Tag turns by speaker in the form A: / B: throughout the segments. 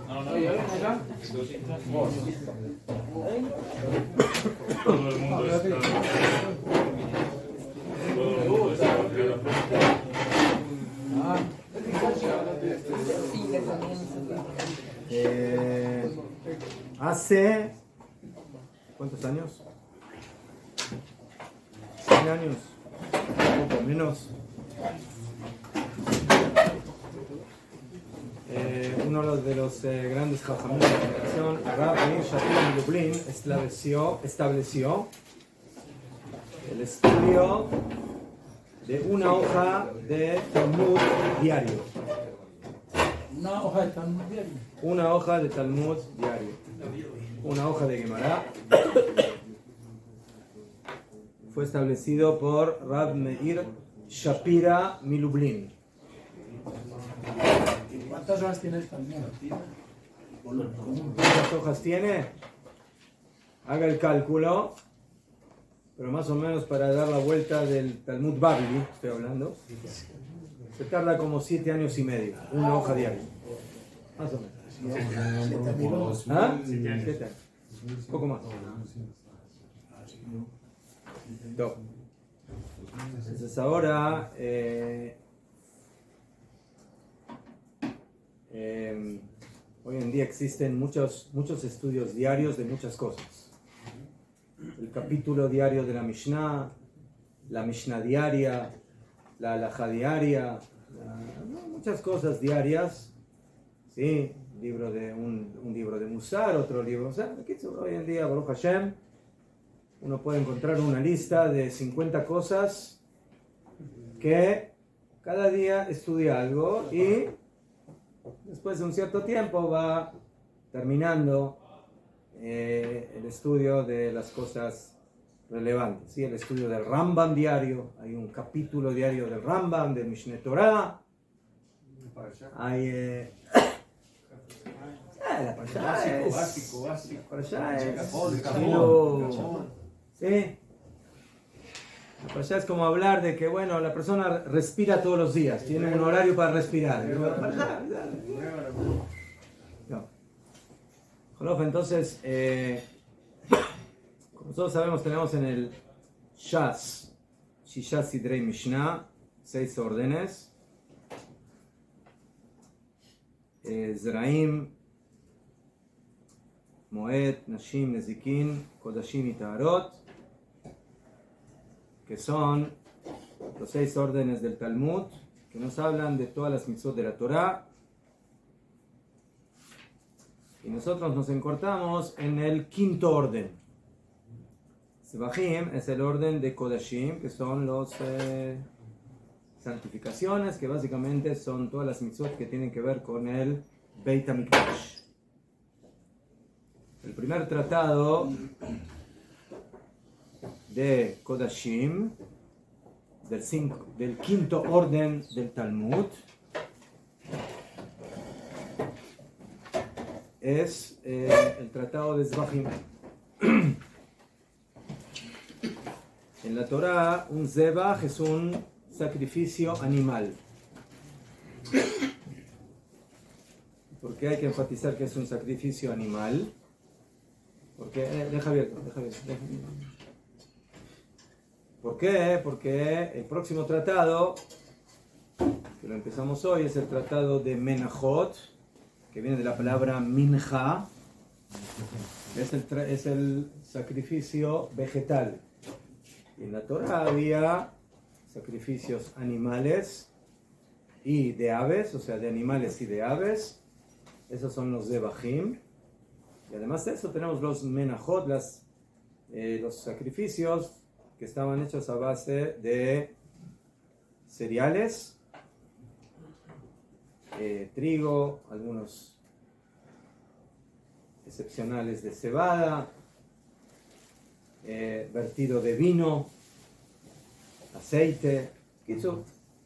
A: No, no, acá. Vos. Todo el mundo está. Todo el mundo está.
B: Hace ¿cuántos años? 100 años, un poco menos. Uno de los grandes jajamim de la generación, Rav Meir Shapira de Lublin, estableció el estudio de una hoja de Talmud diario.
C: Una hoja de Talmud diario.
B: Una hoja de Talmud diario. Una hoja de Gemara. Fue establecido por Rav Meir Shapira Milublin.
C: ¿Cuántas hojas tiene el Talmud?
B: ¿Cuántas hojas tiene? Haga el cálculo. Pero más o menos para dar la vuelta del Talmud Bavli, estoy hablando, se tarda como 7 años y medio. Una hoja diaria. Más o menos. ¿Ah? 7 años. Un poco más. No. Entonces ahora hoy en día existen muchos estudios diarios de muchas cosas. El capítulo diario de la Mishnah diaria, la halajá diaria, muchas cosas diarias, ¿sí? Un libro de Musar, otro libro. O sea, hoy en día, Baruch Hashem, uno puede encontrar una lista de 50 cosas que cada día estudia algo y después de un cierto tiempo va terminando el estudio de las cosas relevantes, ¿sí? El estudio del Rambam diario, hay un capítulo diario del Rambam, del Mishneh Torah, hay la parashá
A: Básico.
B: parashá es ¿sí? La parashá es como hablar de que, bueno, la persona respira todos los días, tiene un horario para respirar. No. Entonces, como todos sabemos, tenemos en el Shas, Shisha Sidrei Mishnah, 6 órdenes. Zeraim, Moed, Nashim, Nezikin, Kodashim y Taharot, que son los 6 órdenes del Talmud, que nos hablan de todas las mitzvot de la Torah. Y nosotros nos encortamos en el quinto orden. Sebahim es el orden de Kodashim, que son los santificaciones, que básicamente son todas las mitzvot que tienen que ver con el Beit HaMikdash. El primer tratado de Kodashim, del quinto orden del Talmud, es el tratado de Zebahim. En la Torah, un Zebah es un sacrificio animal. ¿Por qué hay que enfatizar que es un sacrificio animal? Porque, deja abierto. ¿Por qué? Porque el próximo tratado, que lo empezamos hoy, es el tratado de Menachot, que viene de la palabra minja, es el sacrificio vegetal. Y en la Torah había sacrificios animales y de aves, o sea, de animales y de aves. Esos son los Zebahim. Y además de eso tenemos los Menachot, los sacrificios que estaban hechos a base de cereales, trigo, algunos excepcionales de cebada, vertido de vino, aceite,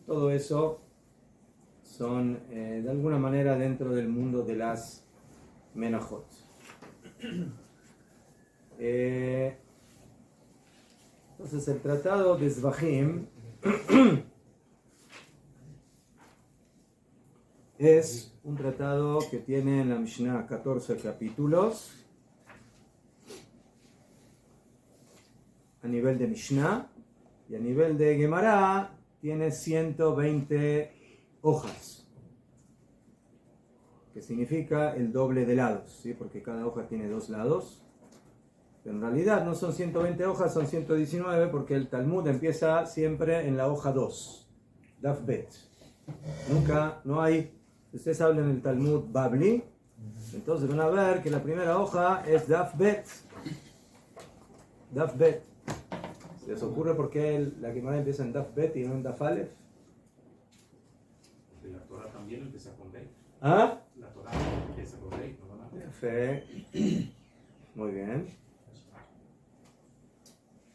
B: todo eso son de alguna manera dentro del mundo de las Menachot. Entonces el tratado de Zebahim es un tratado que tiene en la Mishnah 14 capítulos a nivel de Mishnah, y a nivel de Gemara tiene 120 hojas, que significa el doble de lados, ¿sí? Porque cada hoja tiene 2 lados. Pero en realidad no son 120 hojas, son 119, porque el Talmud empieza siempre en la hoja 2, Daf Bet. Nunca, no hay, ustedes hablan en el Talmud Babli, entonces van a ver que la primera hoja es Daf Bet. Daf Bet. ¿Se les ocurre por qué la Gemara empieza en Daf Bet y no en Daf Aleph?
A: La Torah también empieza con Beit.
B: ¿Ah?
A: La Torah empieza con Beit, ¿no?
B: Fe. Muy bien.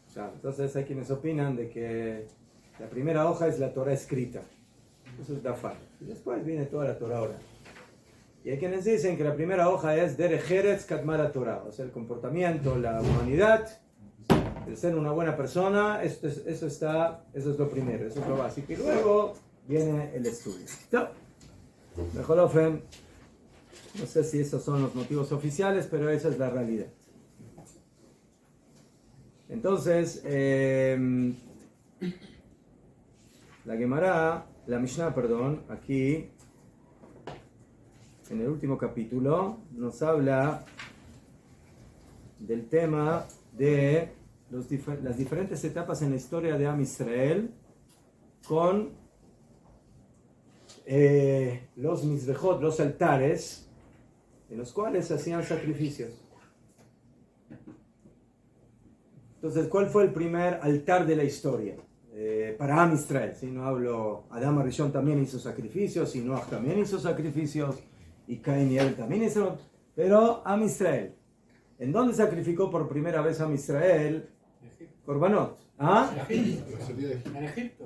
B: O sea, entonces hay quienes opinan de que la primera hoja es la Torah escrita. Eso es Daf Aleph. Y después viene toda la Torah oral. Y hay quienes dicen que la primera hoja es Derech Eretz Kadma Torah, o sea, el comportamiento, la humanidad, el ser una buena persona, eso es lo primero, eso es lo básico. Y luego viene el estudio. Mejor Ofen, no sé si esos son los motivos oficiales, pero esa es la realidad. Entonces, la Gemara, la Mishnah, perdón, aquí, en el último capítulo, nos habla del tema de las diferentes etapas en la historia de Am Israel con los mizbejot, los altares, en los cuales se hacían sacrificios. Entonces, ¿cuál fue el primer altar de la historia? Para Am Israel, ¿sí? No hablo, Adam Arishon también hizo sacrificios, y Noach también hizo sacrificios, y Caín y Abel también hicieron, pero Am Israel. ¿En dónde sacrificó por primera vez Am Israel? Korbanot. ¿Ah?
C: En Egipto.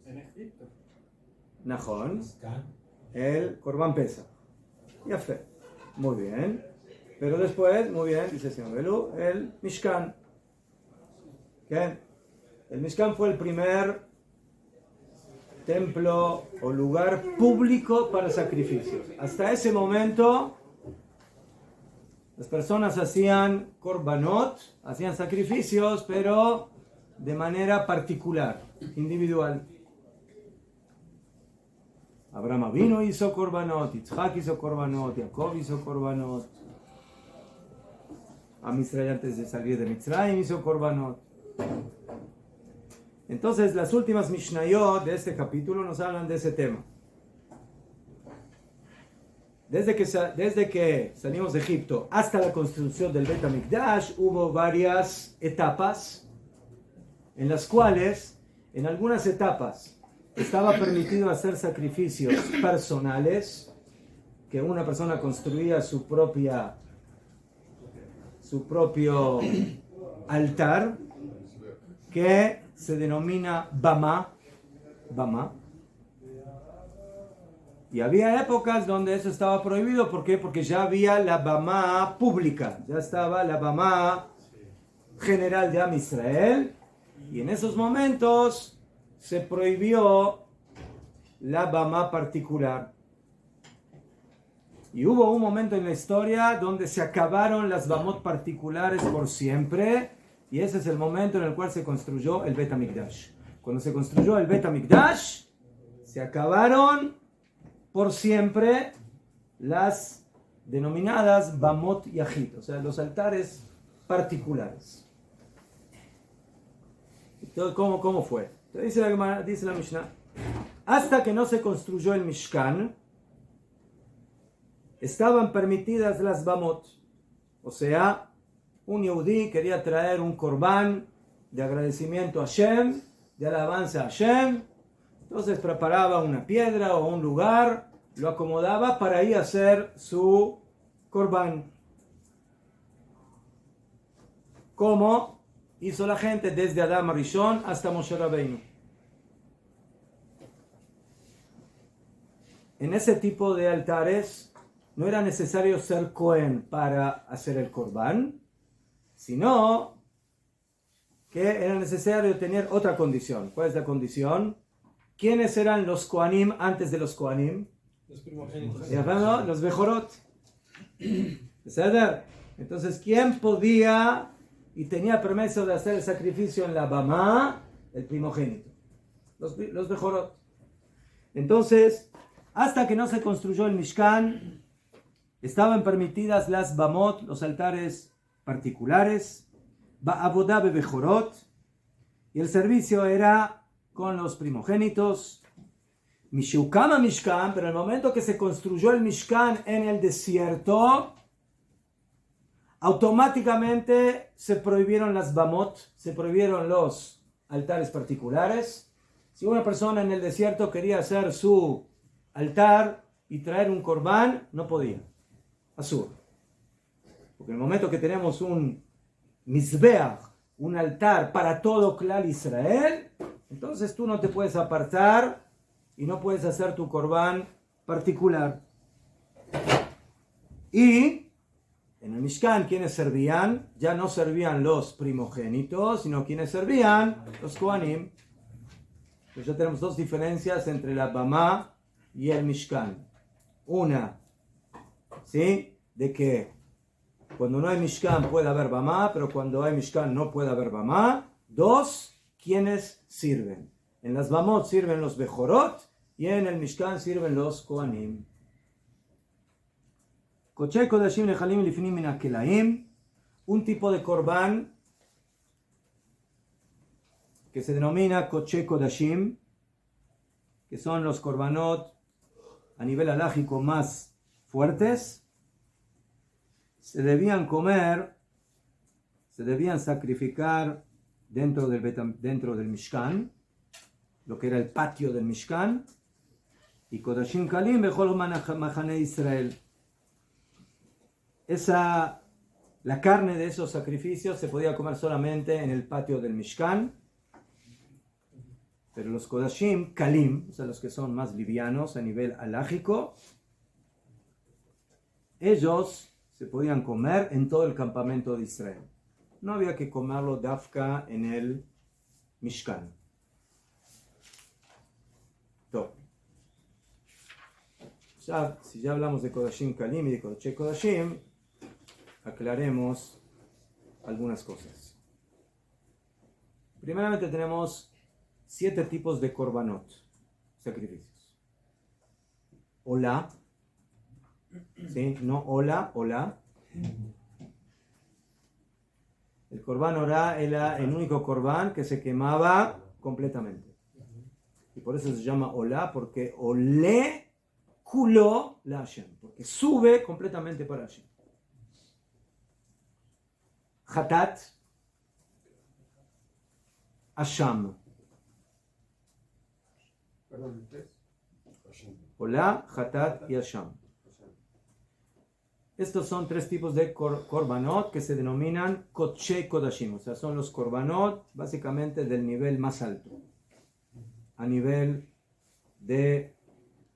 C: En Egipto.
B: Najón. El Korban Pesa. Ya fe. Muy bien. Pero después, muy bien, dice el señor Belú, el Mishkan. ¿Qué? El Mishkan fue el primer templo o lugar público para sacrificios. Hasta ese momento, las personas hacían korbanot, hacían sacrificios, pero de manera particular, individual. Abraham Avinu hizo korbanot, Yitzhak hizo korbanot, Jacob hizo korbanot. Am Israel antes de salir de Mitzrayim hizo korbanot. Entonces, las últimas Mishnayot de este capítulo nos hablan de ese tema. Desde que salimos de Egipto hasta la construcción del Bet HaMikdash hubo varias etapas en las cuales, en algunas etapas, estaba permitido hacer sacrificios personales, que una persona construía su propio altar, que se denomina Bama. Y había épocas donde eso estaba prohibido. ¿Por qué? Porque ya había la Bama pública, ya estaba la Bama general de Am Israel, y en esos momentos se prohibió la Bama particular. Y hubo un momento en la historia donde se acabaron las Bamot particulares por siempre, y ese es el momento en el cual se construyó el Bet HaMikdash. Cuando se construyó el Bet HaMikdash, se acabaron por siempre las denominadas Bamot Yahid, o sea, los altares particulares. Entonces, ¿cómo fue? Entonces, dice la Mishnah, hasta que no se construyó el Mishkan, estaban permitidas las Bamot. O sea, un Yehudí quería traer un Korban de agradecimiento a Hashem, de alabanza a Hashem. Entonces preparaba una piedra o un lugar, lo acomodaba para ir a hacer su Korban. Como hizo la gente desde Adam Arishon hasta Moshe Rabbeinu. En ese tipo de altares no era necesario ser Cohen para hacer el Korban, sino que era necesario tener otra condición. ¿Cuál es la condición? ¿Quiénes eran los Kohanim antes de los Kohanim?
D: Los primogénitos.
B: Los Bejorot. Entonces, ¿quién podía y tenía permiso de hacer el sacrificio en la Bamá? El primogénito. Los Bejorot. Entonces, hasta que no se construyó el Mishkan, estaban permitidas las Bamot, los altares particulares, Ba'avodah Bebejorot, y el servicio era con los primogénitos. Mishukama Mishkan, pero en el momento que se construyó el Mishkan en el desierto, automáticamente se prohibieron las Bamot, se prohibieron los altares particulares. Si una persona en el desierto quería hacer su altar y traer un corbán, no podía. Asur. Porque en el momento que tenemos un Mizbeach, un altar para todo Klal Israel, entonces tú no te puedes apartar y no puedes hacer tu corbán particular. Y en el Mishkan, ¿quiénes servían? Ya no servían los primogénitos, sino quienes servían los Kohanim. Pues ya tenemos dos diferencias entre la Bamá y el Mishkan. Una, ¿sí? De que cuando no hay Mishkan puede haber Bamá, pero cuando hay Mishkan no puede haber Bamá. Dos, ¿quiénes sirven? En las Bamot sirven los Bejorot y en el Mishkan sirven los Kohanim. Kochei Kodashim Lechalim Lifnim Min HaKelaim, un tipo de corbán que se denomina Kochei Kodashim, que son los korbanot a nivel halágico más fuertes, se debían comer, se debían sacrificar dentro del Mishkan, lo que era el patio del Mishkan, y Kodashim Kalim Bechol Machane Israel. La carne de esos sacrificios se podía comer solamente en el patio del Mishkan, pero los Kodashim Kalim, o sea, los que son más livianos a nivel halágico, ellos se podían comer en todo el campamento de Israel. No había que comerlo dafka en el Mishkan. Si ya hablamos de Kodashim Kalim y de Kodesh Kodashim, aclaremos algunas cosas. Primeramente tenemos 7 tipos de korbanot, sacrificios. Olá, ¿sí? No hola, olá. El korban olá era el único korban que se quemaba completamente. Y por eso se llama olá, porque olé kulo la Hashem, porque sube completamente para Hashem. Hatat, Asham. Olá, Hatat y Asham. Estos son 3 tipos de korbanot que se denominan Kochei Kodashim, o sea, son los korbanot básicamente del nivel más alto, a nivel de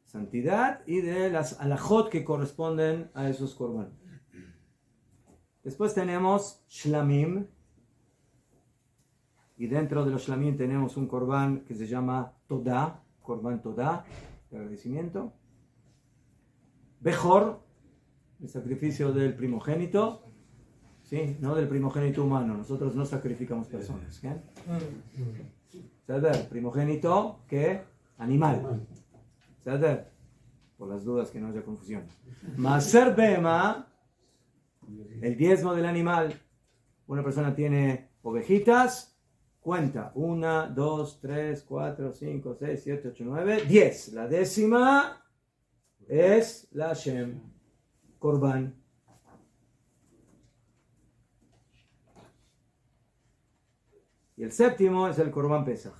B: santidad y de las alajot que corresponden a esos korbanot. Después tenemos shlamim, y dentro de los shlamim tenemos un korban que se llama Todah, korban Todah, de agradecimiento. Bechor, el sacrificio del primogénito, ¿sí? No del primogénito humano, nosotros no sacrificamos personas. ¿Okay? ¿Saber? Primogénito, ¿qué? Animal. ¿Saber? Por las dudas que no haya confusión. Maser Bema, el diezmo del animal. Una persona tiene ovejitas, cuenta 1, 2, 3, 4, 5, 6, 7, 8, 9, 10. La 10ª es la Hashem, Korban. Y el 7º es el Korban Pesach.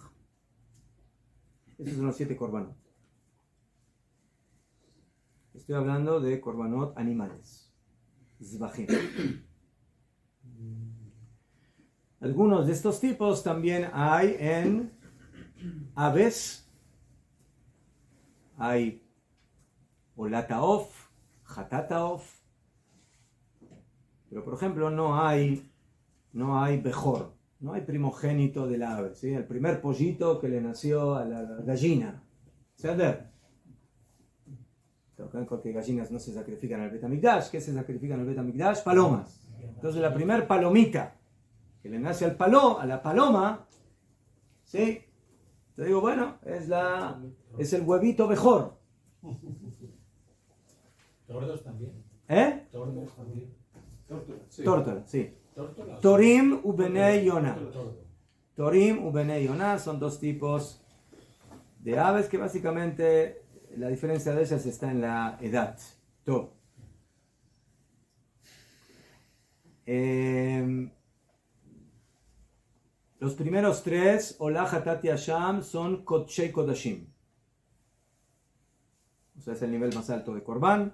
B: Esos son los 7 korbanot. Estoy hablando de korbanot animales. Zvachim. Algunos de estos tipos también hay en aves. Hay olataof, hatataof. Pero por ejemplo no hay bejor. No hay primogénito del ave, ¿sí? El primer pollito que le nació a la gallina. ¿Seder? Porque gallinas no se sacrifican al Bet HaMikdash. ¿Qué se sacrifican al Bet HaMikdash? Palomas. Entonces la primer palomita que le nace a la paloma, ¿sí? Te digo, bueno, es el huevito mejor.
D: ¿Tordos también?
B: ¿Eh?
D: ¿Tordos también?
B: Tórtola, sí.
D: ¿Tórtola?
B: Torim u Benei Yonah.
D: Tordo.
B: Torim u Benei Yonah son dos tipos de aves que básicamente la diferencia de ellas está en la edad. Top. Los primeros tres, Olah Hatati Hasham, son Kodshei Kodashim. O sea, es el nivel más alto de Korban.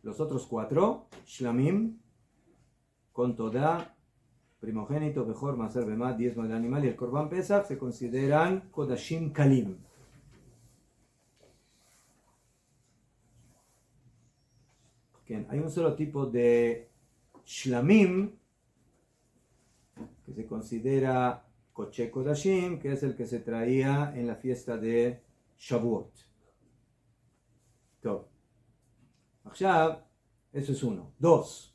B: Los otros cuatro, Shlamim, con Todá, primogénito, Bejor, Maser, Bemat, diezmo del animal y el Korban Pesach, se consideran Kodashim Kalim. Bien, hay un solo tipo de Shlamim que se considera Koche Kodashim, que es el que se traía en la fiesta de Shavuot. Top. Ahora, eso es uno. Dos.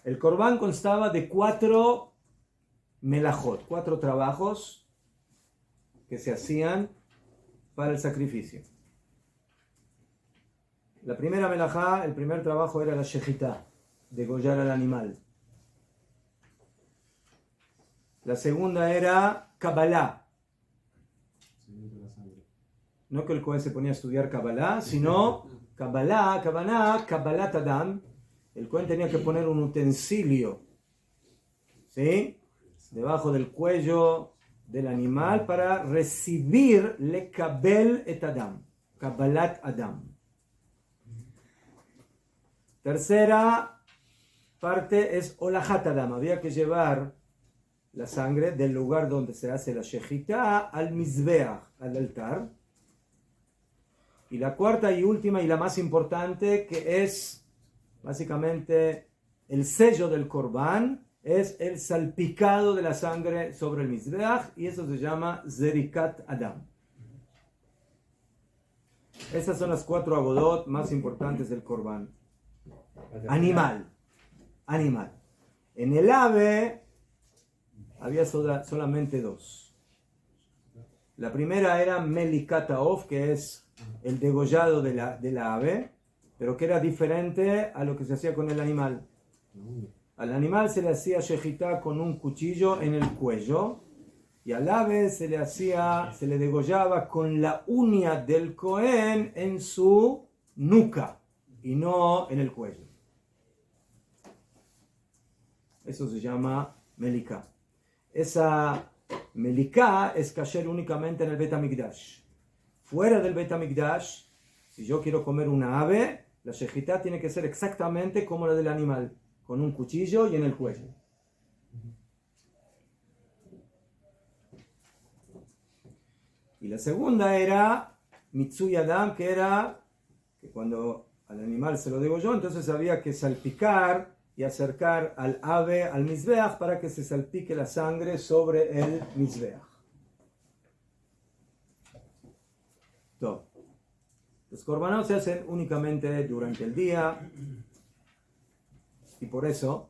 B: El Korban constaba de 4 melajot, 4 trabajos que se hacían para el sacrificio. La primera melajá, el primer trabajo era la shejitá, degollar al animal. La segunda era Kabbalah. No que el Cohen se ponía a estudiar Kabbalah, sino Kabbalat Adam. El Cohen tenía que poner un utensilio, ¿sí?, debajo del cuello del animal para recibir le kabel et Adam. Kabbalat Adam. Tercera parte es Olahat Adam. Había que llevar la sangre del lugar donde se hace la shejitá al mizbeach, al altar. Y la cuarta y última y la más importante, que es básicamente el sello del Korban, es el salpicado de la sangre sobre el mizbeach, y eso se llama Zerikat Adam. Esas son las 4 avodot más importantes del Korban. Animal. En el ave había solamente 2. La primera era Melikat Haof, que es el degollado de la ave, pero que era diferente a lo que se hacía con el animal. Al animal se le hacía shejitá con un cuchillo en el cuello, y al ave se le degollaba con la uña del Cohen en su nuca y no en el cuello. Eso se llama Meliká. Esa Meliká es kasher únicamente en el Bet HaMikdash. Fuera del Bet HaMikdash, si yo quiero comer una ave, la shejitá tiene que ser exactamente como la del animal, con un cuchillo y en el cuello. Y la segunda era Mitzui Adam, que era que cuando al animal se lo degolló, entonces había que salpicar y acercar al ave al mizbeach para que se salpique la sangre sobre el mizbeach. Los korbanot se hacen únicamente durante el día, y por eso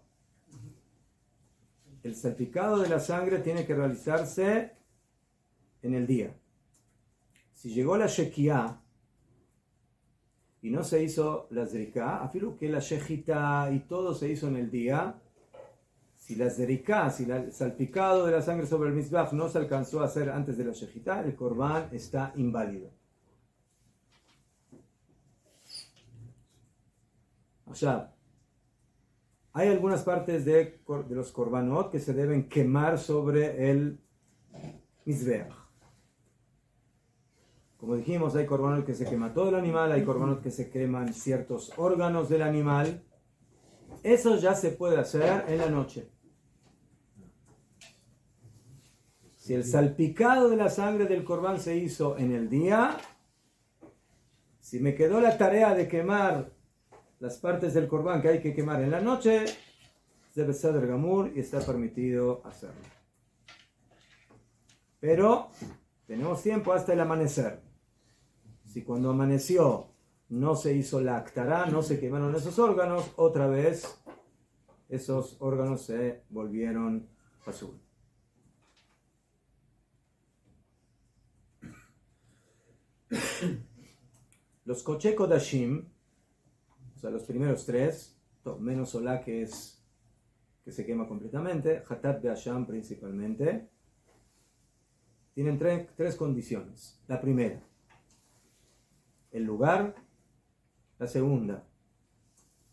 B: el salpicado de la sangre tiene que realizarse en el día. Si llegó la shekiah y no se hizo la zrika, afirmo que la shejita y todo se hizo en el día, si la zrika, si el salpicado de la sangre sobre el mizbeach no se alcanzó a hacer antes de la shejita, el korban está inválido. O sea, hay algunas partes de los korbanot que se deben quemar sobre el mizbeach. Como dijimos, hay korbanot que se quema todo el animal, hay korbanot que se queman ciertos órganos del animal. Eso ya se puede hacer en la noche. Si el salpicado de la sangre del korban se hizo en el día, si me quedó la tarea de quemar las partes del korban que hay que quemar en la noche, debe ser gamur y está permitido hacerlo. Pero tenemos tiempo hasta el amanecer. Si cuando amaneció no se hizo la actará, no se quemaron esos órganos, otra vez esos órganos se volvieron azul. Los Koche Kodashim, o sea, los primeros tres, menos Solá que se quema completamente, Hatat Be'asham principalmente, tienen tres condiciones. La primera, el lugar. La segunda,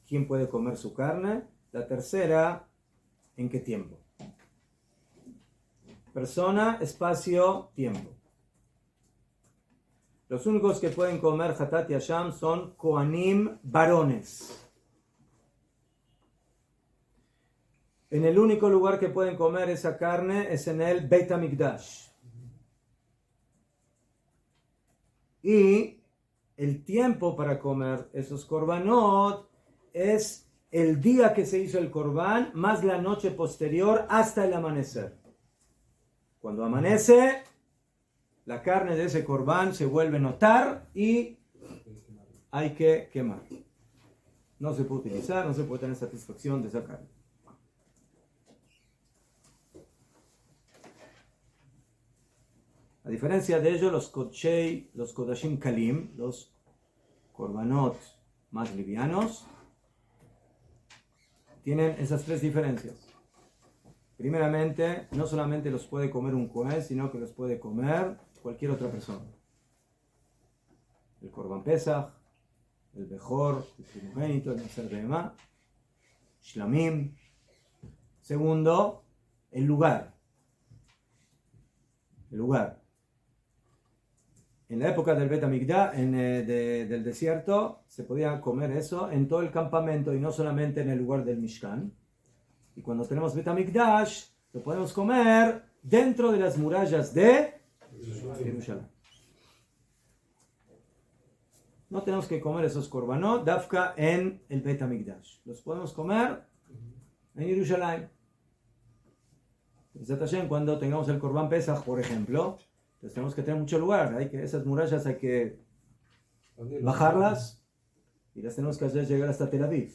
B: quién puede comer su carne. La tercera, en qué tiempo. Persona, espacio, tiempo. Los únicos que pueden comer Hatat y Asham son Kohanim varones. En el único lugar que pueden comer esa carne es en el Beit HaMikdash. Y el tiempo para comer esos korbanot es el día que se hizo el korban más la noche posterior hasta el amanecer. Cuando amanece, la carne de ese korban se vuelve notar y hay que quemar. No se puede utilizar, no se puede tener satisfacción de esa carne. A diferencia de ello, los Kodashim Kalim, los korbanot más livianos, tienen esas tres diferencias. Primeramente, no solamente los puede comer un Kohen, sino que los puede comer cualquier otra persona. El Korban Pesach, el Bejor, el primogénito, el Naser Behemá, Shlamim. Segundo, el lugar. El lugar. En la época del Bet HaMikdash, del desierto, se podía comer eso en todo el campamento y no solamente en el lugar del Mishkan. Y cuando tenemos Bet HaMikdash, lo podemos comer dentro de las murallas de Jerusalén. No tenemos que comer esos korbanot, dafka en el Bet HaMikdash. Los podemos comer en Jerusalén. Cuando tengamos el Korban Pesach, por ejemplo, entonces tenemos que tener mucho lugar. Esas murallas hay que bajarlas y las tenemos que hacer llegar hasta Tel Aviv.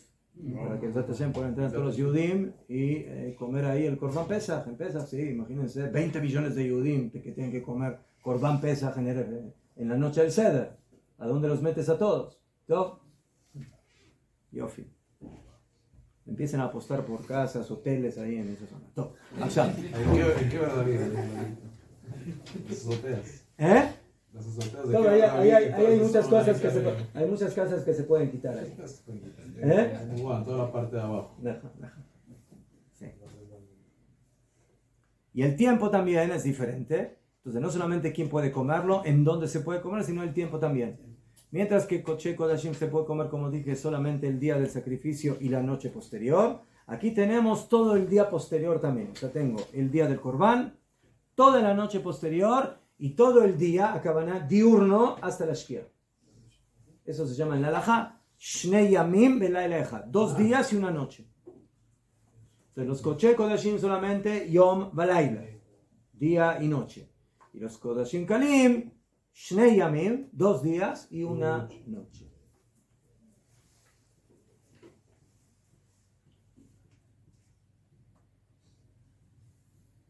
B: Para que puedan entrar todos los Yudim y comer ahí el Korban Pesach. En Pesach, sí, imagínense, 20 millones de Yudim que tienen que comer Korban Pesach en la noche del Seder. ¿A dónde los metes a todos? ¿Todo? Yofi. Empiezan a apostar por casas, hoteles ahí en esa zona. Todo.
E: ¿En qué verdad viene? Las azoteas. Las azoteas de
B: Todo, hay muchas cosas hay muchas casas que se pueden quitar ahí.
E: Bueno, toda la parte de abajo.
B: Sí. Y el tiempo también es diferente. Entonces, no solamente quién puede comerlo, en dónde se puede comer, sino el tiempo también. Mientras que Koche Kodashim se puede comer, como dije, solamente el día del sacrificio y la noche posterior. Aquí tenemos todo el día posterior también. O sea, tengo el día del Korban, toda la noche posterior y todo el día, acabará diurno hasta la Shkia. Eso se llama en la halajá, Shnei Yamim Belayla Echad, 2 días y una noche. Entonces los Koche Kodashim solamente Yom Balayla, día y noche. Y los Kodashim Kalim, Shnei Yamim, 2 días y una noche.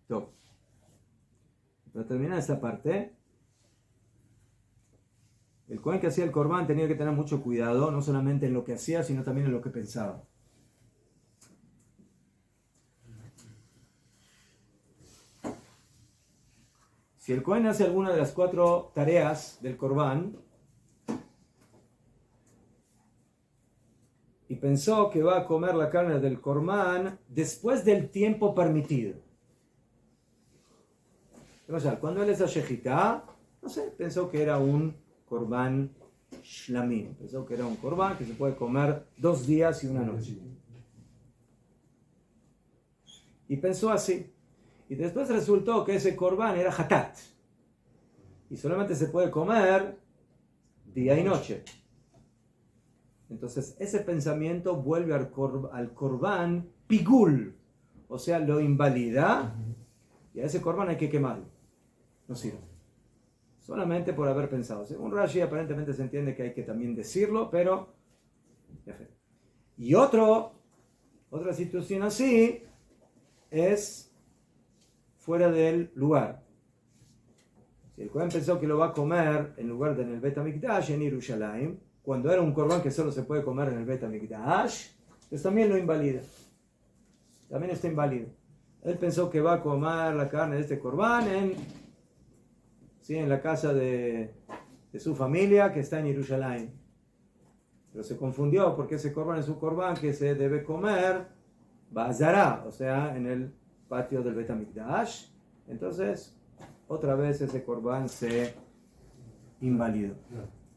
B: Top. Para terminar esta parte, el Kohen que hacía el Korban tenía que tener mucho cuidado, no solamente en lo que hacía, sino también en lo que pensaba. Si el Kohen hace alguna de las 4 tareas del Korban y pensó que va a comer la carne del Korban después del tiempo permitido. O sea, cuando él es a Shejitá, no sé, pensó que era un Korban Shlamim. Pensó que era un Korban que se puede comer 2 días y una noche. Y pensó así. Y después resultó que ese Korban era Hatat. Y solamente se puede comer día y noche. Entonces ese pensamiento vuelve al Korban Pigul. O sea, lo invalida. Y a ese Korban hay que quemarlo. no sirve. Solamente por haber pensado. Según Rashi, aparentemente se entiende que hay que también decirlo, pero... Y otra situación así es fuera del lugar. Si el Cohen pensó que lo va a comer en lugar de en el Bet HaMikdash, en Yerushalayim, cuando era un corbán que solo se puede comer en el Bet HaMikdash, pues también lo invalida. También está inválido. Él pensó que va a comer la carne de este corbán en la casa de su familia que está en Yerushalayim. Pero se confundió porque ese corbán es un corbán que se debe comer Bazará, o sea, en el patio del Bet HaMikdash. Entonces, otra vez ese corbán se invalidó.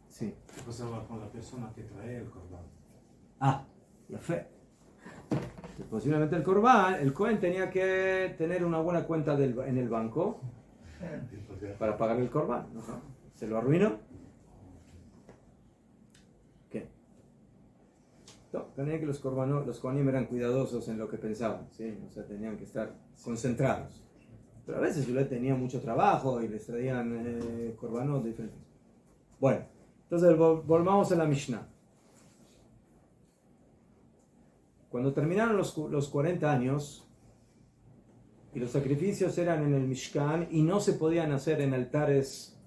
B: Sí.
A: ¿Qué pasaba con la persona que trae el corbán?
B: La fe. Posiblemente el Cohen tenía que tener una buena cuenta en el banco para pagar el corbán. ¿No? Se lo arruinó. ¿Qué? No, tenía que los Kohanim eran cuidadosos en lo que pensaban, ¿sí? O sea, tenían que estar concentrados. Pero a veces yo tenía mucho trabajo y les traían korbanot diferentes. Bueno, entonces volvamos a la Mishnah. Cuando terminaron los 40 años y los sacrificios eran en el Mishkan y no se podían hacer en altares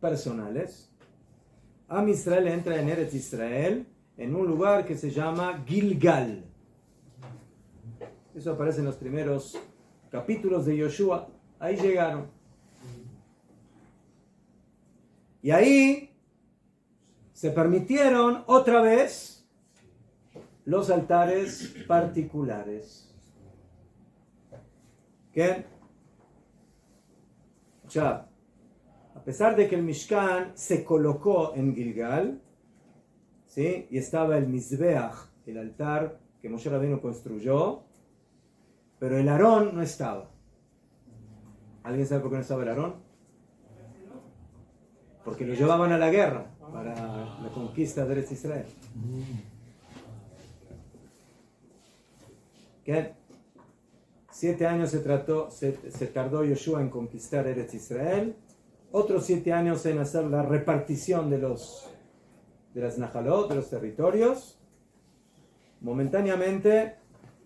B: personales, Am Israel entra en Eretz Israel en un lugar que se llama Gilgal. Eso aparece en los primeros capítulos de Yoshua. Ahí llegaron. Y ahí se permitieron otra vez los altares particulares. ¿Qué? O sea, a pesar de que el Mishkan se colocó en Gilgal, ¿sí? Y estaba el Mizbeach, el altar que Moshe Rabbeinu construyó, pero el Arón no estaba. ¿Alguien sabe por qué no estaba el Arón? Porque lo llevaban a la guerra para la conquista de Eretz Israel. ¿Qué? 7 años se tardó Yoshua en conquistar Eretz Israel. Otros 7 años en hacer la repartición de las Nahalot, de los territorios. Momentáneamente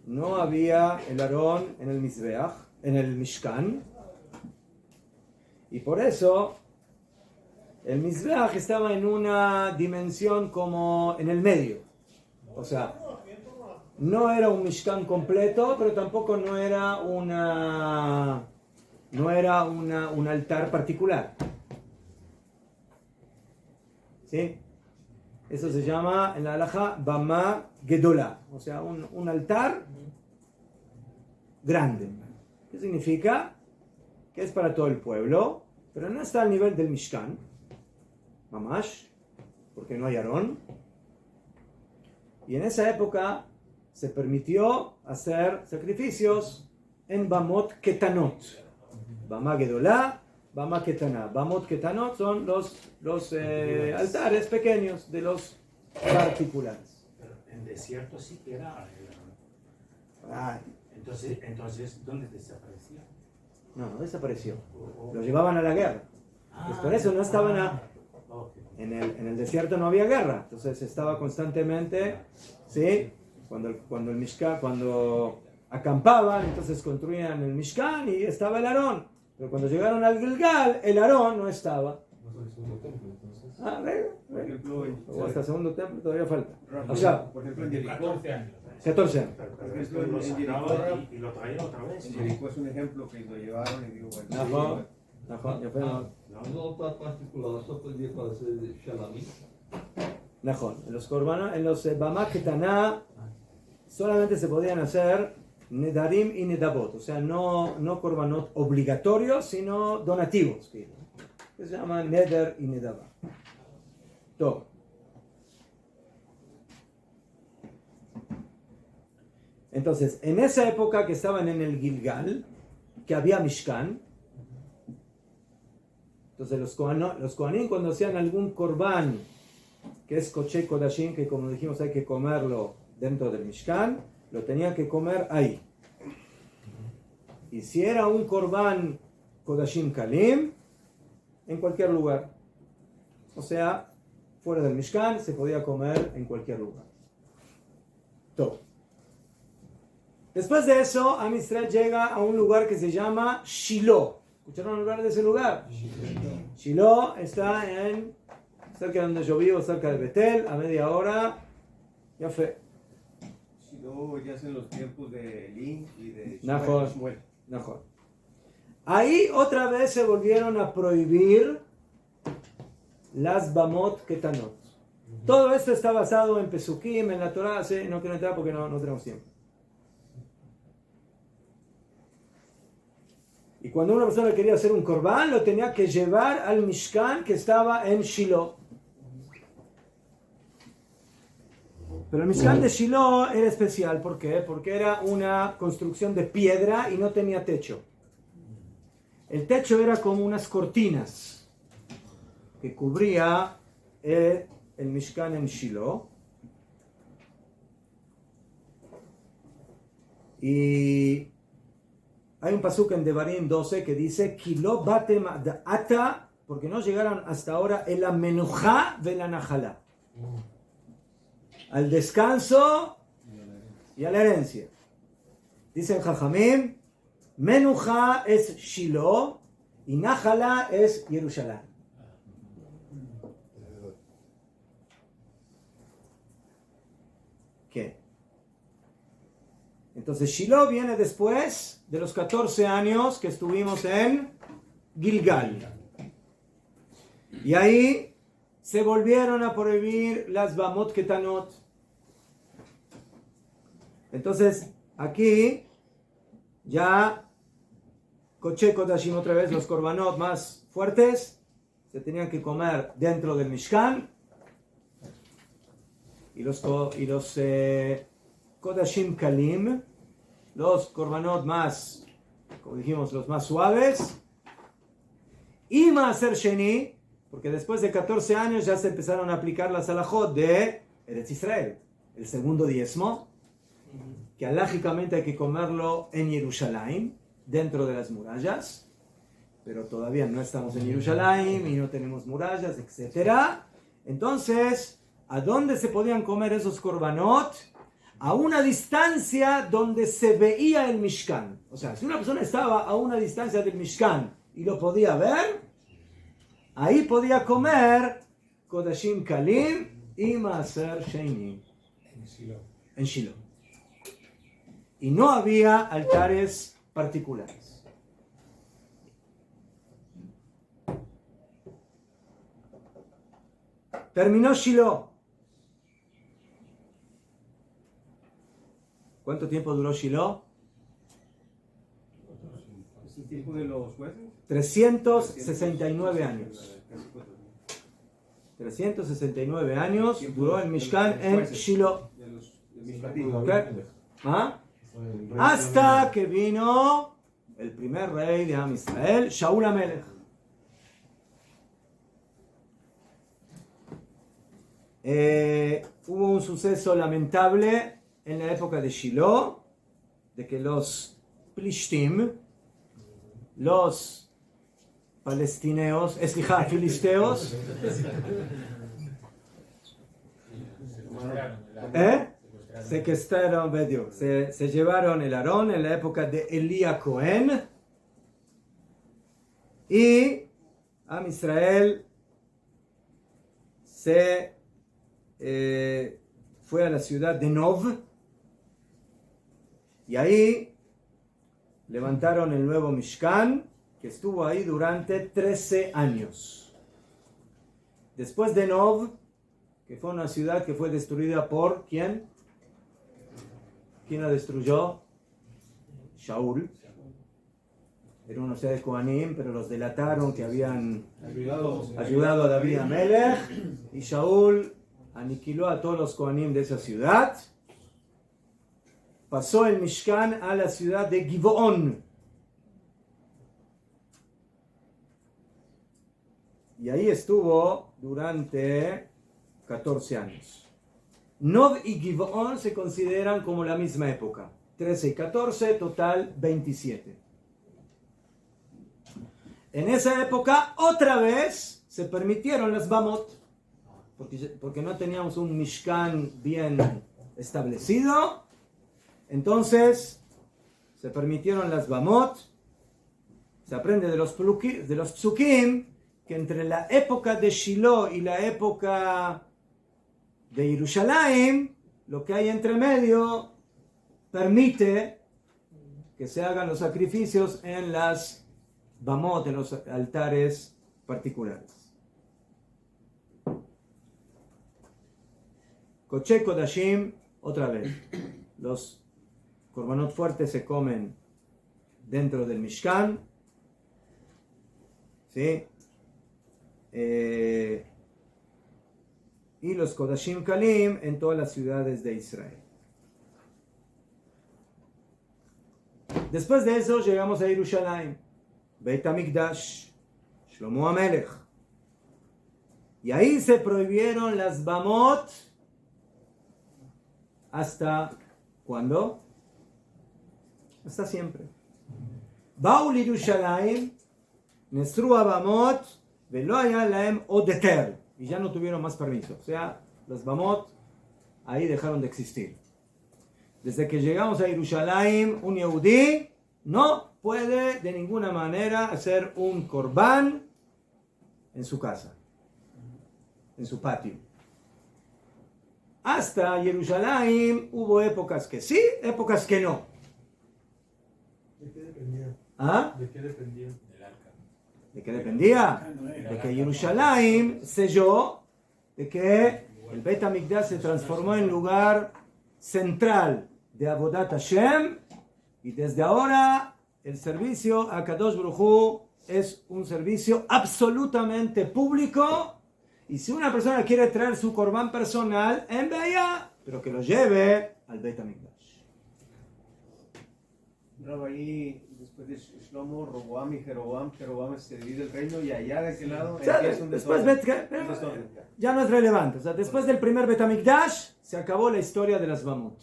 B: no había el Arón en el Mizbeach, en el Mishkan. Y por eso el Mizbeach estaba en una dimensión como en el medio. O sea, no era un Mishkan completo, pero tampoco no era un altar particular. ¿Sí? Eso se llama en la halajá Bama Gedolah, o sea, un altar grande. ¿Qué significa? Que es para todo el pueblo, pero no está al nivel del Mishkan, mamash, porque no hay Arón. Y en esa época se permitió hacer sacrificios en Bamot Ketanot. Bama Gedolah, Bama Ketaná. Bamot Ketanot son los altares pequeños de los particulares.
A: Pero en desierto sí que era.
B: Ay,
A: Entonces, ¿dónde desapareció?
B: no desapareció. Lo llevaban a la guerra. Pues por eso no estaban en el desierto no había guerra. Entonces estaba constantemente, ¿sí? Cuando acampaban, entonces construían el Mishkan y estaba el Arón. Pero cuando llegaron al Gilgal, el Arón no estaba. O hasta el segundo templo todavía falta. O sea,
C: por ejemplo, en Jericó,
D: 14 años.
B: 14 años.
C: por ejemplo,
A: Lo
C: en
A: sacaba
C: Jericó,
A: y lo traía otra vez.
C: en Jericó es un ejemplo que lo llevaron y digo, bueno,
B: נכון, יפה מאוד. נכון, en los Bama Ketaná solamente se podían hacer Nedarim y Nedabot, o sea, no korbanot obligatorios, sino donativos, que se llaman Neder y Nedabah. Todo. Entonces, en esa época que estaban en el Gilgal, que había Mishkan, entonces los Kohanim cuando hacían algún korban, que es Koche Kodashim, que como dijimos hay que comerlo dentro del Mishkan, lo tenían que comer ahí. Y si era un korban Kodashim Kalim, en cualquier lugar. O sea, fuera del Mishkan se podía comer en cualquier lugar. Todo. Después de eso, Am Israel llega a un lugar que se llama Shiloh. ¿Escucharon hablar de ese lugar? Shiloh está cerca de donde yo vivo, cerca de Betel, a media hora. Ya fue.
C: Shiloh ya es en los tiempos de Elí y de
B: Nahor.
C: Shmuel.
B: Mejor. Ahí otra vez se volvieron a prohibir las Bamot Ketanot. Todo esto está basado en Pesukim, en la Torah. ¿Sí? No quiero entrar porque no tenemos tiempo. Y cuando una persona quería hacer un corbán, lo tenía que llevar al Mishkan que estaba en Shiloh. Pero el Mishkan de Shiloh era especial. ¿Por qué? Porque era una construcción de piedra y no tenía techo. El techo era como unas cortinas que cubría el Mishkan en Shiloh. Y hay un pasuk en Devarim 12 que dice Kilo batem ata, porque no llegaron hasta ahora el amenujá de la najalá, al descanso y a la herencia. Dicen Jajamim, menujá es Shiloh y najalá es Jerusalén. ¿Qué? Entonces Shiloh viene después de los 14 años que estuvimos en Gilgal. Y ahí se volvieron a prohibir las Bamot Ketanot. Entonces aquí ya Koche Kodashim otra vez, los korbanot más fuertes se tenían que comer dentro del Mishkan. Y los Kodashim Kalim, los korbanot más, como dijimos, los más suaves. Y Maaser Sheni, porque después de 14 años ya se empezaron a aplicar las halajot de Eretz Israel, el segundo diezmo, que alágicamente hay que comerlo en Jerusalén, dentro de las murallas, pero todavía no estamos en Jerusalén y no tenemos murallas, etc. Entonces, ¿a dónde se podían comer esos korbanot? A una distancia donde se veía el Mishkan. O sea, si una persona estaba a una distancia del Mishkan y lo podía ver, ahí podía comer Kodashim Kalim y Maaser Sheni. En Shiloh. Y no había altares particulares. Terminó Shiloh. ¿Cuánto tiempo duró Shiloh?
C: ¿Es el tiempo de los jueces?
B: 369 años. 369 años duró el Mishkan en Shiloh. ¿Ah? Hasta que vino el primer rey de Am Israel, Shaul HaMelech. Hubo un suceso lamentable en la época de Shiloh, de que los Plishtim, los palestineos, filisteos, secuestraron, se llevaron el Aarón en la época de Elías Cohen, y Am Israel se fue a la ciudad de Nov, y ahí levantaron el nuevo Mishkan, que estuvo ahí durante 13 años. Después de Nov, que fue una ciudad que fue destruida por ¿quién? ¿Quién la destruyó? Shaul. Era una ciudad de Kohanim, pero los delataron que habían ayudado a David HaMelech, y Shaul aniquiló a todos los Kohanim de esa ciudad. Pasó el Mishkan a la ciudad de Gibeón. Y ahí estuvo durante 14 años. Nov y Gibeón se consideran como la misma época. 13 y 14, total 27. en esa época otra vez se permitieron las bamot, porque no teníamos un mishkan bien establecido. Entonces se permitieron las bamot. Se aprende de los psukim que entre la época de Shiloh y la época de Jerusalén, lo que hay entre medio permite que se hagan los sacrificios en las bamot, en los altares particulares. Koche Kodashim, otra vez, los korbanot fuertes se comen dentro del Mishkan, ¿sí? Y los Kodashim Kalim en todas las ciudades de Israel. Después de eso llegamos a Jerusalén, Beit HaMikdash, Shlomo HaMelech. Y ahí se prohibieron las bamot. ¿Hasta cuándo? Hasta siempre. Baul Jerusalén, Nesru Abamot, Velo haya laem odeter. Y ya no tuvieron más permiso. O sea, las bamot ahí dejaron de existir. Desde que llegamos a Jerusalén, un yehudí no puede de ninguna manera hacer un corbán en su casa, en su patio. Hasta Jerusalén hubo épocas que sí, épocas que no.
D: ¿De qué dependía?
B: ¿Ah?
D: ¿De qué dependía?
E: Del arca.
B: ¿De qué dependía? De que Jerusalén selló de que el Beit HaMikdash se transformó en lugar central de Avodat Hashem, y desde ahora el servicio a Kadosh Baruj Hu es un servicio absolutamente público, y si una persona quiere traer su corbán personal, en Beya, pero que lo lleve al Beit HaMikdash.
C: Bravo, ahí después de Shlomo, Roboam y Jeroboam se divide el reino y allá de aquel lado empieza un
B: Después
C: desorden.
B: ya no es relevante. O sea, después del primer Beit HaMikdash se acabó la historia de las bamot.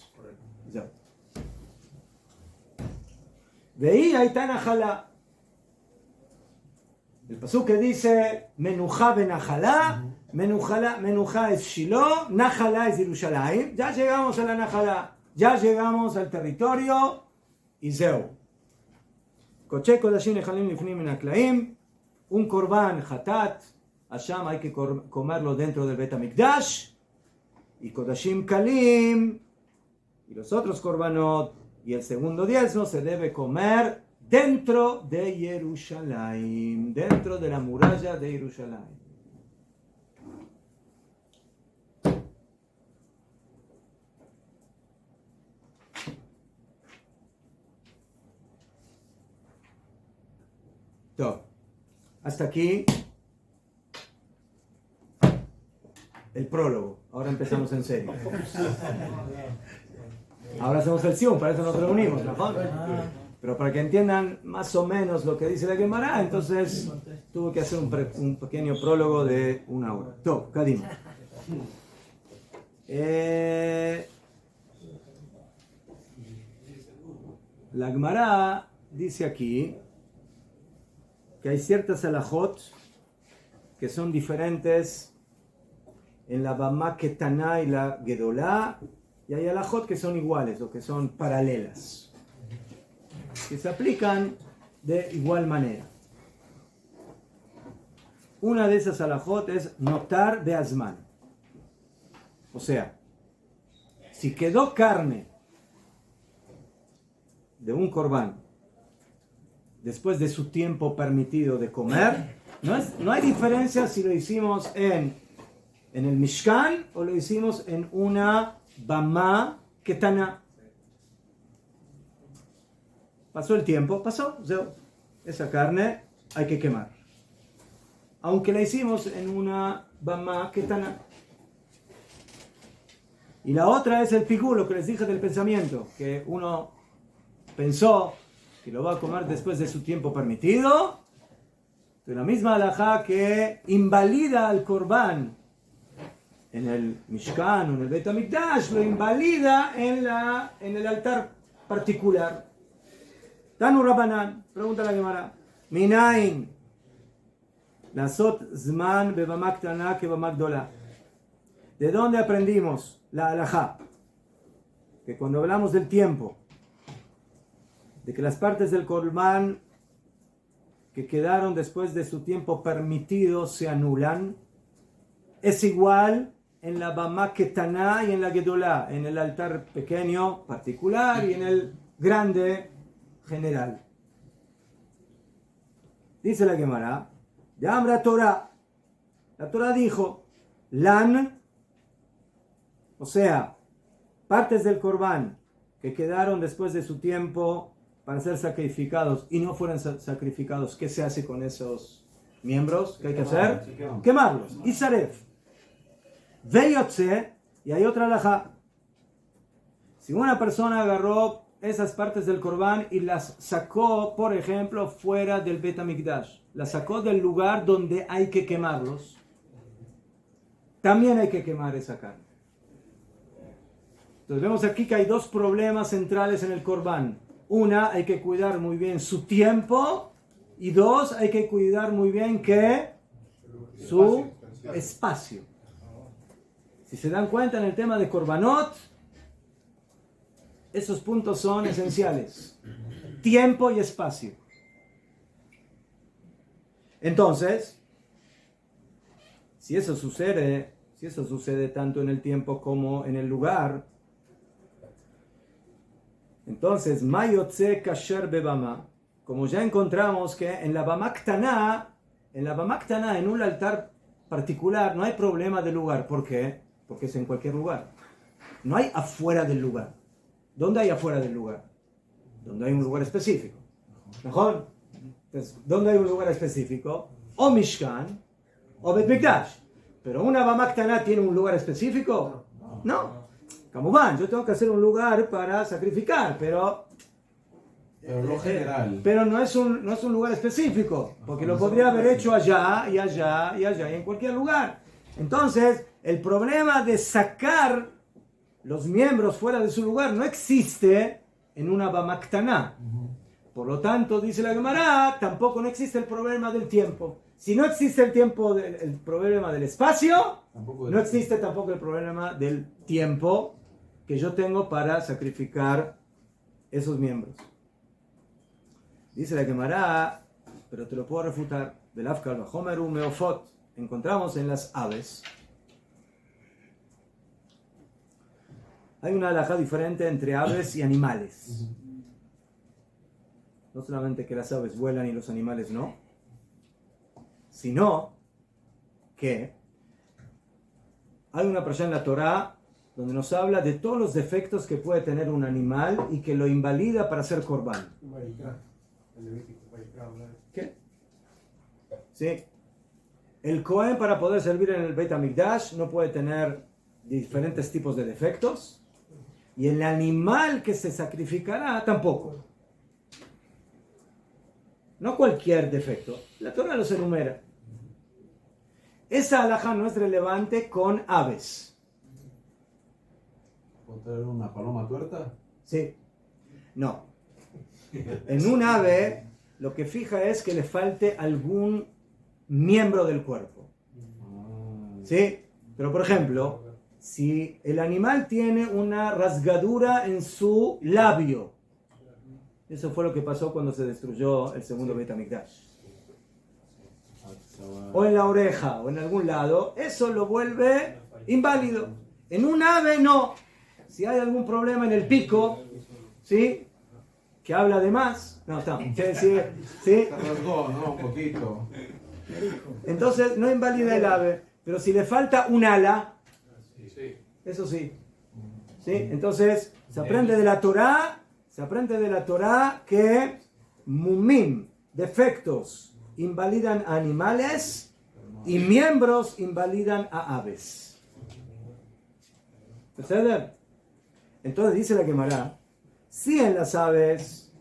B: Ya. Veí ahí está Najalá. El pasuk que dice Menujá benajalá, Menujá es Shiloh, Najalá es Jerusalén. Ya llegamos a la Najalá, ya llegamos al territorio y Zeu. Koche Kodashim Nechalim Lifnim Min HaKlaim, un korban hatat, Asham hay que comerlo dentro del Beit HaMikdash, y Kodashim Kalim, y los otros korbanot, y el segundo diezmo se debe comer dentro de Jerusalén, dentro de la muralla de Jerusalén. Hasta aquí el prólogo. Ahora empezamos en serio. Ahora hacemos el Sium, para eso nos reunimos, ¿no? Pero para que entiendan más o menos lo que dice la Gemara, entonces tuve que hacer un pequeño prólogo de una hora. Top, Kadim. La Gemara dice aquí que hay ciertas halajot que son diferentes en la Bamá Ketaná y la Gedolá, y hay halajot que son iguales o que son paralelas, que se aplican de igual manera. Una de esas halajot es notar beazman. O sea, si quedó carne de un corbán después de su tiempo permitido de comer, no hay diferencia si lo hicimos en el Mishkan o lo hicimos en una Bamá Ketaná. Pasó el tiempo, pasó, esa carne hay que quemar, aunque la hicimos en una Bamá Ketaná. Y la otra es el pigú, lo que les dije del pensamiento, que uno pensó que lo va a comer después de su tiempo permitido, de la misma halajá que invalida al corbán en el Mishkan o en el Beit HaMikdash, lo invalida en el altar particular. Tanu Rabbanan, pregunta la Gemara, Minain Lasot zman bebama ktana kebama gdola. ¿De dónde aprendimos la halajá? Que cuando hablamos del tiempo, de que las partes del korban que quedaron después de su tiempo permitido se anulan, es igual en la bama ketaná y en la gedolá, en el altar pequeño particular y en el grande general. Dice la Gemara, de Amra Torah, la Torah dijo, lan, o sea, partes del Corbán que quedaron después de su tiempo para ser sacrificados y no fueron sacrificados, ¿qué se hace con esos miembros? ¿Qué hay que hacer? Quemarlos. Isaref. Veyotze, y hay otra halajá. Si una persona agarró esas partes del Corbán y las sacó, por ejemplo, fuera del Bet HaMikdash, las sacó del lugar donde hay que quemarlos, también hay que quemar esa carne. Entonces vemos aquí que hay dos problemas centrales en el Corbán. Una, hay que cuidar muy bien su tiempo, y dos, hay que cuidar muy bien su espacio. Si se dan cuenta en el tema de Korbanot, esos puntos son esenciales. Tiempo y espacio. Entonces, si eso sucede tanto en el tiempo como en el lugar, entonces, Mayotze Kasher Bebama, como ya encontramos que en la Bama Ktaná, en un altar particular, no hay problema de lugar. ¿Por qué? Porque es en cualquier lugar. No hay afuera del lugar. ¿Dónde hay afuera del lugar? Donde hay un lugar específico. ¿Mejor? Entonces, ¿dónde hay un lugar específico? O Mishkan, o Bet Mikdash. ¿Pero una Bama Ktaná tiene un lugar específico? No. Como van, yo tengo que hacer un lugar para sacrificar, pero
E: no general.
B: Pero no es un lugar específico, porque lo podría haber hecho allá y allá y allá y en cualquier lugar. Entonces, el problema de sacar los miembros fuera de su lugar no existe en una Bama Ktaná. Por lo tanto, dice la Gemara, tampoco no existe el problema del tiempo. Si no existe el problema del espacio, no existe tampoco el problema del tiempo que yo tengo para sacrificar esos miembros. Dice la Gemara, pero te lo puedo refutar. Belafkal Bajomeru Meofot. Encontramos en las aves. Hay una halajá diferente entre aves y animales. No solamente que las aves vuelan y los animales no, sino que hay una persona en la Torá donde nos habla de todos los defectos que puede tener un animal y que lo invalida para hacer corbán. ¿Qué? Sí. El Cohen, para poder servir en el Beit HaMikdash, no puede tener diferentes tipos de defectos, y el animal que se sacrificará tampoco. No cualquier defecto. La Torá los enumera. Esa halajá no es relevante con aves.
E: ¿Puedo traer una paloma tuerta?
B: Sí. No. En un ave, lo que fija es que le falte algún miembro del cuerpo. ¿Sí? Pero, por ejemplo, si el animal tiene una rasgadura en su labio, eso fue lo que pasó cuando se destruyó el segundo Beit HaMikdash. O en la oreja, o en algún lado, eso lo vuelve inválido. En un ave, no. Si hay algún problema en el pico, ¿sí? Que habla de más. No, está. ¿Sí?
E: Se rasgó, ¿no? Un poquito.
B: Entonces, no invalida el ave. Pero si le falta un ala, eso sí. ¿Sí? Entonces, se aprende de la Torá que mumim, defectos, invalidan a animales y miembros invalidan a aves. ¿Entienden? Entonces dice la Gemara, si en las aves,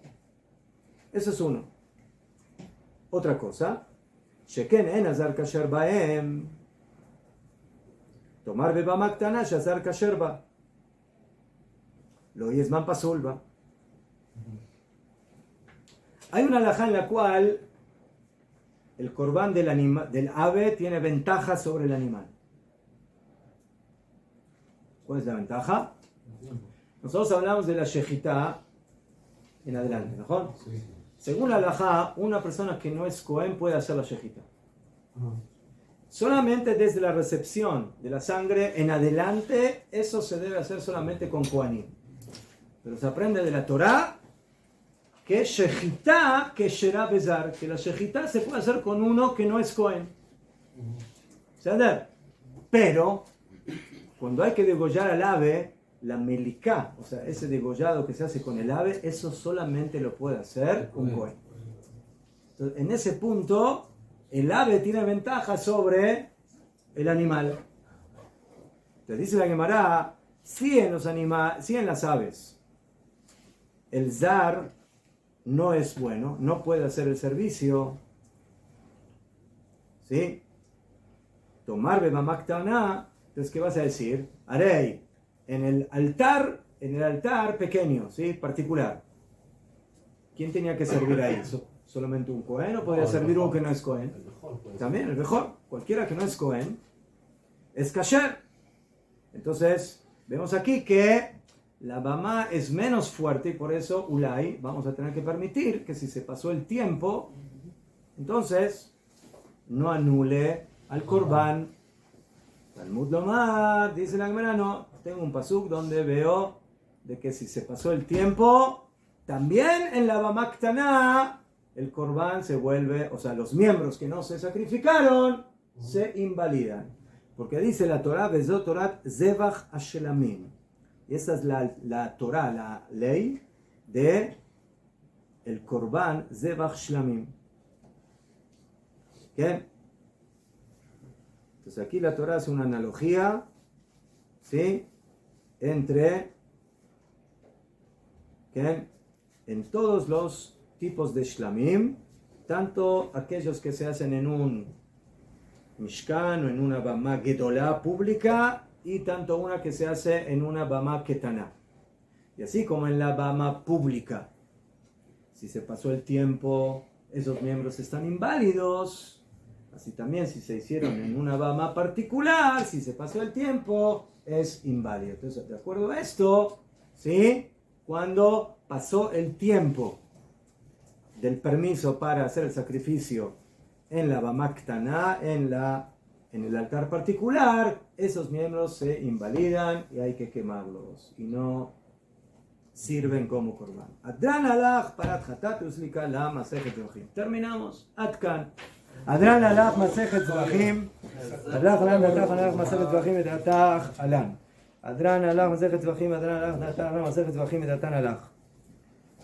B: eso es uno. Otra cosa, sheken en azar kasher baem, tomar beba maktana shazar kasher ba, lo yesman pasulba. Hay una halajá en la cual el corbán del ave tiene ventaja sobre el animal. ¿Cuál es la ventaja? Nosotros hablamos de la shejitá en adelante, ¿no?
E: Sí.
B: Según la halajá, una persona que no es Cohen puede hacer la shejitá. Solamente desde la recepción de la sangre en adelante, eso se debe hacer solamente con Kohanim. Pero se aprende de la Torá que shejitá, que shera bezar, que la shejitá se puede hacer con uno que no es Cohen. ¿Sabes? Pero cuando hay que degollar al ave, la meliká, o sea, ese degollado que se hace con el ave, eso solamente lo puede hacer un Cohen. Entonces, en ese punto, el ave tiene ventaja sobre el animal. Entonces dice la Gemara, si en las aves el zar no es bueno, no puede hacer el servicio, ¿sí? Tomar bebamaktana, entonces ¿qué vas a decir? Harei en el altar pequeño, ¿sí? Particular. ¿Quién tenía que servir ahí? ¿Solamente un Cohen o podría servir uno que no es Cohen?
E: El mejor puede ser.
B: También, el mejor. Cualquiera que no es Cohen es kasher. Entonces, vemos aquí que la bamá es menos fuerte y por eso, ulay, vamos a tener que permitir que si se pasó el tiempo, entonces no anule al corbán. Talmud Lomar, dice la Gemara, no, tengo un pasuk donde veo de que si se pasó el tiempo, también en la bamá ktaná, el corbán se vuelve, o sea, los miembros que no se sacrificaron, se invalidan. Porque dice la Torah, Bezot Torat Zevach Hashelamim. Y esa es la Torah, la ley de el corbán Zevach Shlamim. ¿Qué? Entonces aquí la Torah hace una analogía, ¿sí? Entre, ¿qué? En todos los tipos de shlamim, tanto aquellos que se hacen en un mishkan o en una bama gedolá pública y tanto una que se hace en una bama ketaná. Y así como en la bama pública, si se pasó el tiempo, esos miembros están inválidos. Así también si se hicieron en una bama particular, si se pasó el tiempo, es inválido. Entonces, de acuerdo a esto, ¿sí? Cuando pasó el tiempo del permiso para hacer el sacrificio en la bama ktaná, en el altar particular, esos miembros se invalidan y hay que quemarlos y no sirven como corbán. Adran alach parat hatat uslika la masejet zvachim. Terminamos. Adkan. Adran alach masejet zvachim. Adran masejet zvachim edatach alan. Adran alach masejet zvachim. Adran alach masejet zvachim edatan alach.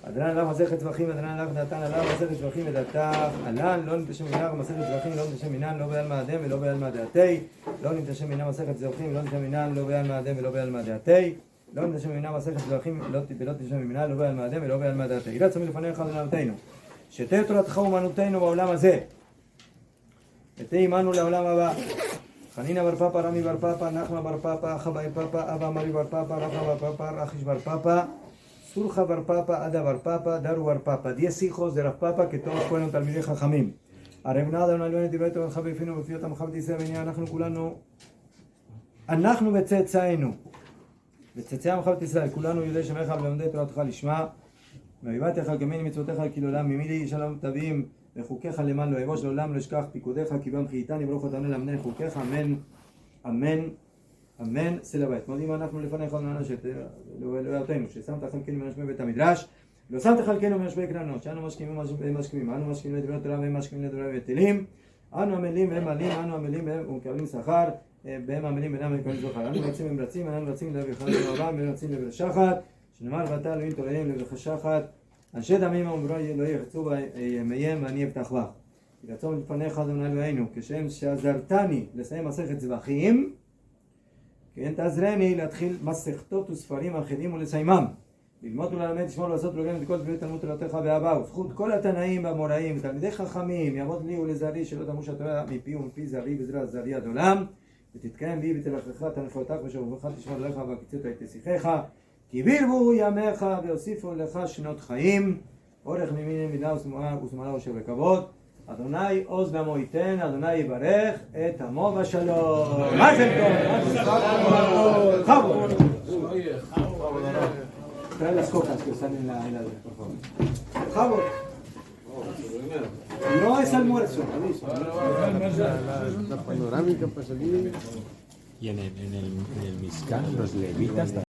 B: אדרן הלך מסכת טבחים, אדרן הלך נתן עליו מסכת טבחים ודתך עלן, לא נתשם מנהג מסכת טבחים, לא נתשם מנהג, לא בעלמא אדם ולא בעלמא דעתי, לא נתשם מנהג מסכת טבחים, לא נתשם מנהג, לא בעלמא אדם ולא בעלמא דעתי, לא נתשם מנהג מסכת טבחים, ולא תשם מנהג, לא בעלמא אדם ולא בעלמא דעתי. רצה מלפניך אדוני אלוהינו, שתהיה תורתך אומנותנו בעולם הזה, ותהיה עמנו לעולם הבא. חנינא בר פפא, רמי בר פפא, נחמן בר פפא, אחא בר פפא, אבא מרי בר פפא, רחא בר פפא, רחיש בר פפא, Surja bar Papa, Ada bar Papa, Daru bar Papa, 10 hijos de Rav Papa que todos fueron talmidei jajamim. Arevnada una albenet tibeto el jabe fino befiot amchav dice venía אנחנו כולנו אנחנו וצאצאינו וצאצאי עמך ישראל כולנו יודעי שמך ולומדי תורתך לשמה והבאתך גמני מצוותיך כי לעולם ממי שלום תביאים וחוקיך למען לא יבוש לעולם לא אשכח פיקודיך כי בם חייתני ברוך אתה עונה למני חוקיך אמן אמן אמן סלבית. מודים אנחנו לפניך אדוני לאלוהינו ששמת חלקנו מנשמי בית המדרש לא שמת חלקנו מנשמי קרנות שאנו משכימים אנו משכימים לדברי תורה והם משכימים לדברי בטלים אנו עמלים והם עלים אנו עמלים והם מקבלים שכר בהם עמלים ואינם מקבלים שכר אנו רצים והם רצים אנו רצים לברך רבם והם רצים לברך שחת שנאמר ואתה אלוהים תוראים לברך שחת אנשי דמים אמרו לא יחצו בימיהם ואני אבטח בך. רצון לפניך אדוני אלוהינו כשם שעזרתני לסיים מסכת זבחים כן תעזרני להתחיל מסכתות וספרים אחרים ולסיימם ללמוד וללמד, לשמור ולעשות ולגן את כל דברי תלמוד תורתך ואהבה וזכות כל התנאים והאמוראים ותלמידי חכמים יעמוד לי ולזרעי שלא תמוש התורה מפי ומפי זרעי וזרע זרעי עד עולם ותתקיים בי ותלכך תנחותך ושובבך תשמור לך והקיצות את תשיחיך כי בירבו ימיך והוסיפו לך שנות חיים אורך מימין מידה ושמאלה אושר וכבוד Adonai Oz Namo Iten, Adonai Barech, Et Amo Bashalom. Mazel Tov. Jabot. Trae las cocas que están en la heladera, por favor. Jabot. No es almuerzo, aviso.
F: La panorámica para salir.
G: Y en el Mizcán, los levitas